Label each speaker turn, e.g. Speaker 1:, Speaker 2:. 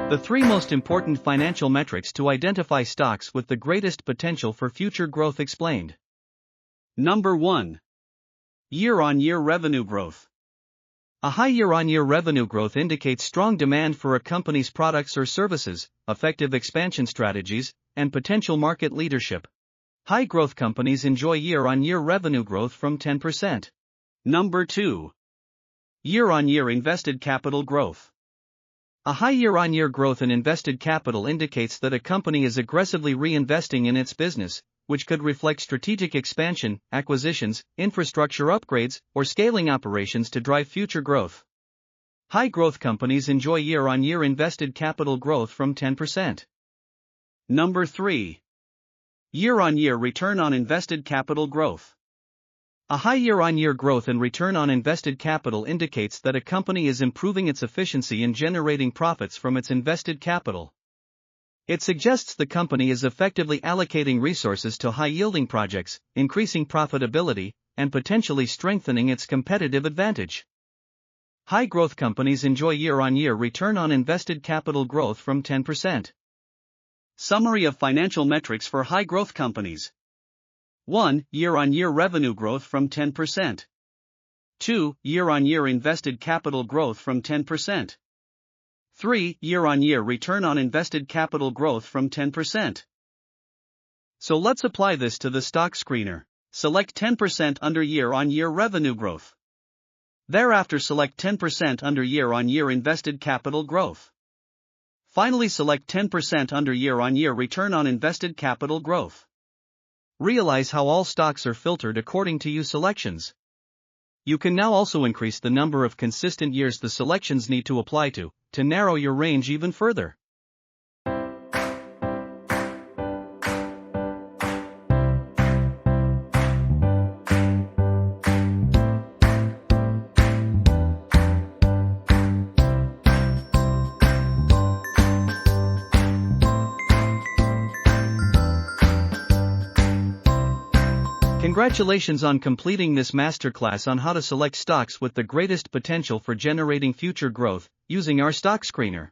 Speaker 1: The three most important financial metrics to identify stocks with the greatest potential for future growth explained.
Speaker 2: Number 1. Year-on-year revenue growth.
Speaker 1: A high year-on-year revenue growth indicates strong demand for a company's products or services, effective expansion strategies, and potential market leadership. High-growth companies enjoy year-on-year revenue growth from 10%.
Speaker 2: Number 2. Year-on-year invested capital growth.
Speaker 1: A high year-on-year growth in invested capital indicates that a company is aggressively reinvesting in its business, which could reflect strategic expansion, acquisitions, infrastructure upgrades, or scaling operations to drive future growth. High-growth companies enjoy year-on-year invested capital growth from 10%.
Speaker 2: Number 3. Year-on-year return on invested capital growth.
Speaker 1: A high year-on-year growth in return on invested capital indicates that a company is improving its efficiency in generating profits from its invested capital. It suggests the company is effectively allocating resources to high-yielding projects, increasing profitability, and potentially strengthening its competitive advantage. High-growth companies enjoy year-on-year return on invested capital growth from 10%.
Speaker 2: Summary of financial metrics for high-growth companies. 1. Year-on-year revenue growth from 10%. 2. Year-on-year invested capital growth from 10%. 3. Year-on-year return on invested capital growth from 10%. So let's apply this to the stock screener. Select 10% under year-on-year revenue growth. Thereafter select 10% under year-on-year invested capital growth. Finally select 10% under year-on-year return on invested capital growth.
Speaker 1: Realize how all stocks are filtered according to your selections. You can now also increase the number of consistent years the selections need to apply to narrow your range even further. Congratulations on completing this masterclass on how to select stocks with the greatest potential for generating future growth, using our stock screener.